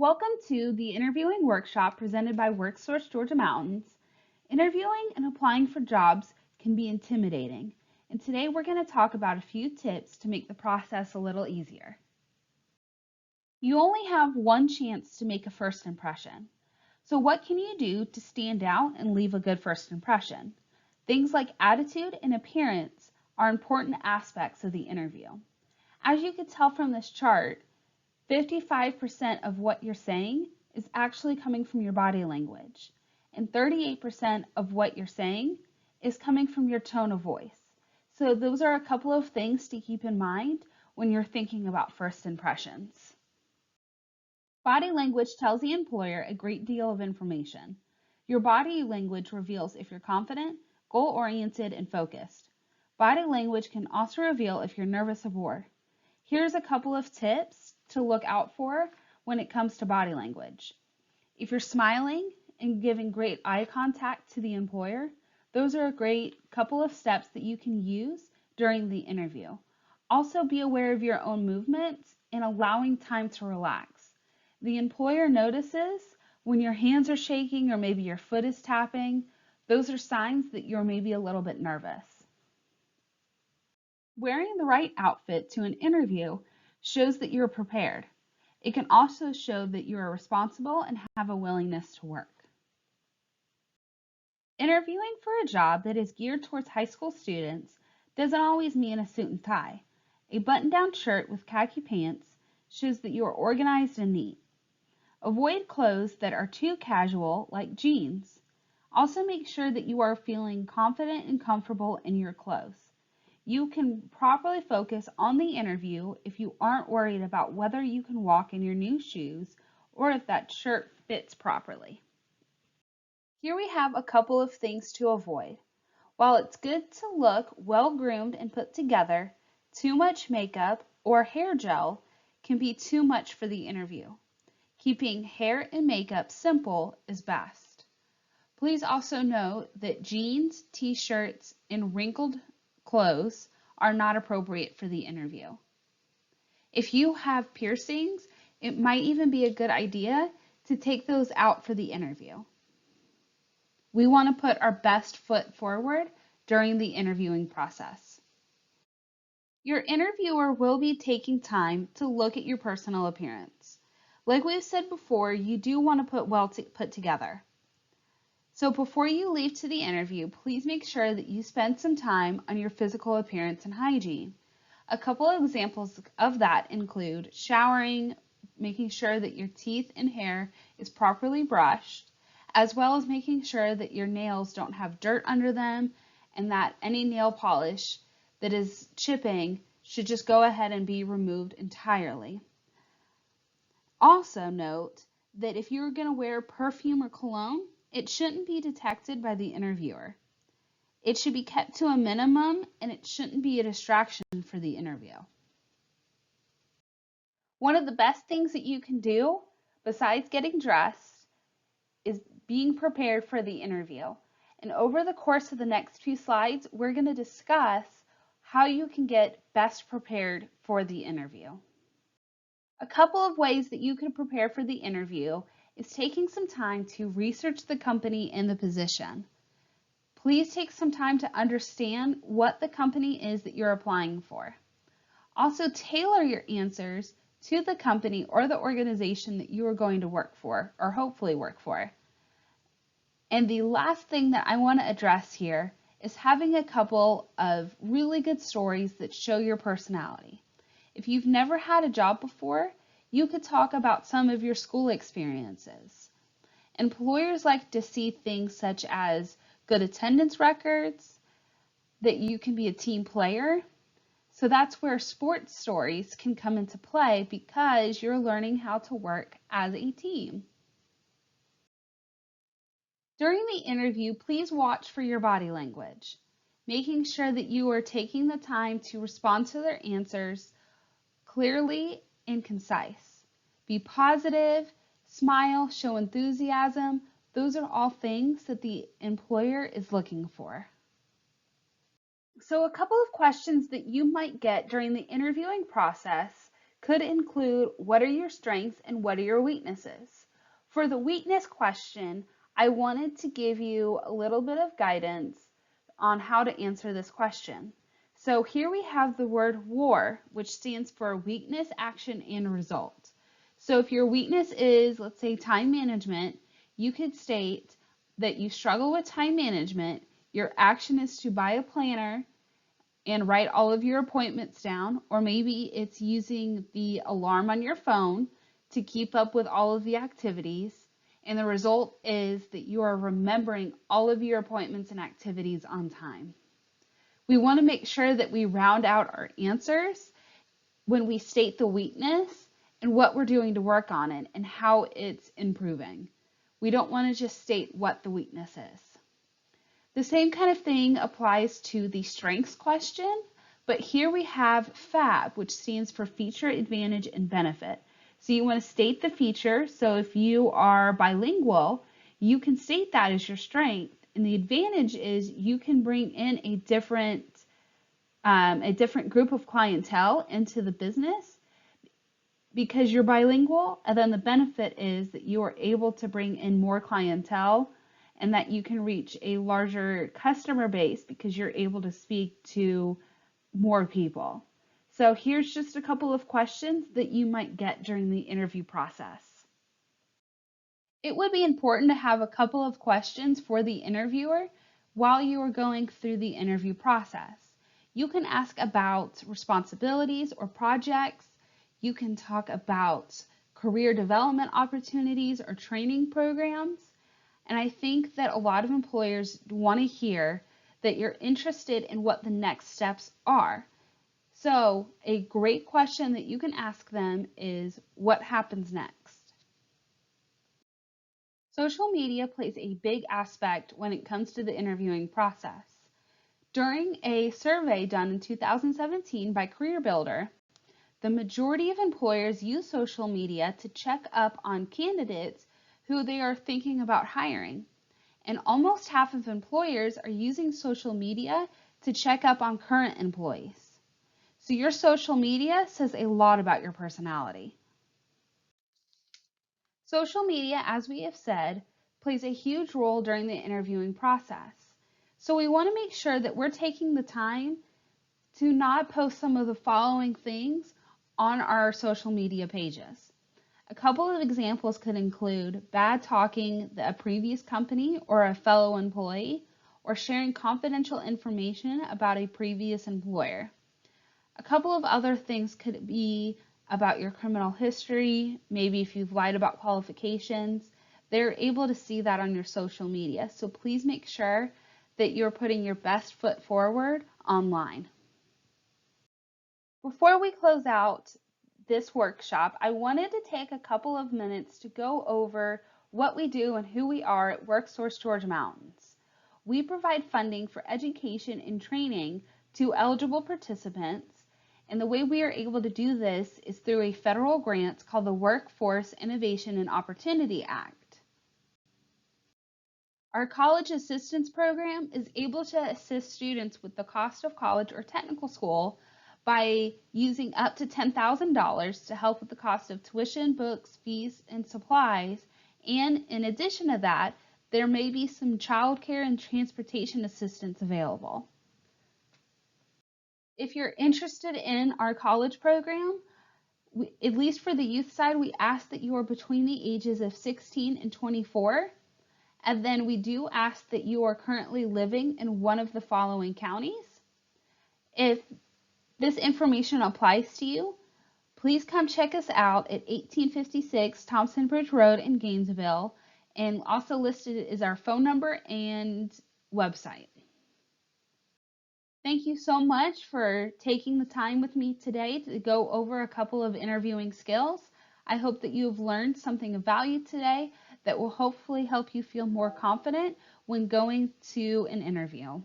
Welcome to the interviewing workshop presented by WorkSource Georgia Mountains. Interviewing and applying for jobs can be intimidating, and today we're going to talk about a few tips to make the process a little easier. You only have one chance to make a first impression. So what can you do to stand out and leave a good first impression? Things like attitude and appearance are important aspects of the interview. As you can tell from this chart, 55% of what you're saying is actually coming from your body language, and 38% of what you're saying is coming from your tone of voice. So those are a couple of things to keep in mind when you're thinking about first impressions. Body language tells the employer a great deal of information. Your body language reveals if you're confident, goal-oriented, and focused. Body language can also reveal if you're nervous or bored. Here's a couple of tips to look out for when it comes to body language. If you're smiling and giving great eye contact to the employer, those are a great couple of steps that you can use during the interview. Also be aware of your own movements and allowing time to relax. The employer notices when your hands are shaking or maybe your foot is tapping. Those are signs that you're maybe a little bit nervous. Wearing the right outfit to an interview shows that you're prepared. It can also show that you are responsible and have a willingness to work. Interviewing for a job that is geared towards high school students doesn't always mean a suit and tie. A button-down shirt with khaki pants shows that you are organized and neat. Avoid clothes that are too casual, like jeans. Also make sure that you are feeling confident and comfortable in your clothes. You can properly focus on the interview if you aren't worried about whether you can walk in your new shoes or if that shirt fits properly. Here we have a couple of things to avoid. While it's good to look well-groomed and put together, too much makeup or hair gel can be too much for the interview. Keeping hair and makeup simple is best. Please also note that jeans, t-shirts, and wrinkled clothes are not appropriate for the interview. If you have piercings, it might even be a good idea to take those out for the interview. We want to put our best foot forward during the interviewing process. Your interviewer will be taking time to look at your personal appearance. Like we've said before, you do want to put together. So before you leave to the interview, please make sure that you spend some time on your physical appearance and hygiene. A couple of examples of that include showering, making sure that your teeth and hair is properly brushed, as well as making sure that your nails don't have dirt under them and that any nail polish that is chipping should just go ahead and be removed entirely. Also note that if you're going to wear perfume or cologne, it shouldn't be detected by the interviewer. It should be kept to a minimum and it shouldn't be a distraction for the interview. One of the best things that you can do, besides getting dressed, is being prepared for the interview. And over the course of the next few slides, we're going to discuss how you can get best prepared for the interview. A couple of ways that you can prepare for the interview is taking some time to research the company and the position. Please take some time to understand what the company is that you're applying for. Also, tailor your answers to the company or the organization that you are going to work for, or hopefully work for. And the last thing that I want to address here is having a couple of really good stories that show your personality. If you've never had a job before, you could talk about some of your school experiences. Employers like to see things such as good attendance records, that you can be a team player. So that's where sports stories can come into play because you're learning how to work as a team. During the interview, please watch for your body language, making sure that you are taking the time to respond to their answers clearly and concise. Be positive, smile, show enthusiasm. Those are all things that the employer is looking for. So a couple of questions that you might get during the interviewing process could include what are your strengths and what are your weaknesses. For the weakness question, I wanted to give you a little bit of guidance on how to answer this question. So here we have the word WAR, which stands for weakness, action, and result. So if your weakness is, let's say, time management, you could state that you struggle with time management. Your action is to buy a planner and write all of your appointments down, or maybe it's using the alarm on your phone to keep up with all of the activities. And the result is that you are remembering all of your appointments and activities on time. We want to make sure that we round out our answers when we state the weakness and what we're doing to work on it and how it's improving. We don't want to just state what the weakness is. The same kind of thing applies to the strengths question, but here we have FAB, which stands for feature, advantage, and benefit. So you want to state the feature. So if you are bilingual, you can state that as your strength. And the advantage is you can bring in a different group of clientele into the business because you're bilingual. And then the benefit is that you are able to bring in more clientele and that you can reach a larger customer base because you're able to speak to more people. So here's just a couple of questions that you might get during the interview process. It would be important to have a couple of questions for the interviewer while you are going through the interview process. You can ask about responsibilities or projects. You can talk about career development opportunities or training programs. And I think that a lot of employers want to hear that you're interested in what the next steps are. So a great question that you can ask them is, what happens next? Social media plays a big aspect when it comes to the interviewing process. During a survey done in 2017 by CareerBuilder, the majority of employers use social media to check up on candidates who they are thinking about hiring. And almost half of employers are using social media to check up on current employees. So your social media says a lot about your personality. Social media, as we have said, plays a huge role during the interviewing process. So we want to make sure that we're taking the time to not post some of the following things on our social media pages. A couple of examples could include bad talking a previous company or a fellow employee, or sharing confidential information about a previous employer. A couple of other things could be about your criminal history, maybe if you've lied about qualifications. They're able to see that on your social media. So please make sure that you're putting your best foot forward online. Before we close out this workshop, I wanted to take a couple of minutes to go over what we do and who we are at WorkSource Georgia Mountains. We provide funding for education and training to eligible participants. And the way we are able to do this is through a federal grant called the Workforce Innovation and Opportunity Act. Our college assistance program is able to assist students with the cost of college or technical school by using up to $10,000 to help with the cost of tuition, books, fees, and supplies. And in addition to that, there may be some childcare and transportation assistance available. If you're interested in our college program, at least for the youth side, we ask that you are between the ages of 16 and 24. And then we do ask that you are currently living in one of the following counties. If this information applies to you, please come check us out at 1856 Thompson Bridge Road in Gainesville. And also listed is our phone number and website. Thank you so much for taking the time with me today to go over a couple of interviewing skills. I hope that you have learned something of value today that will hopefully help you feel more confident when going to an interview.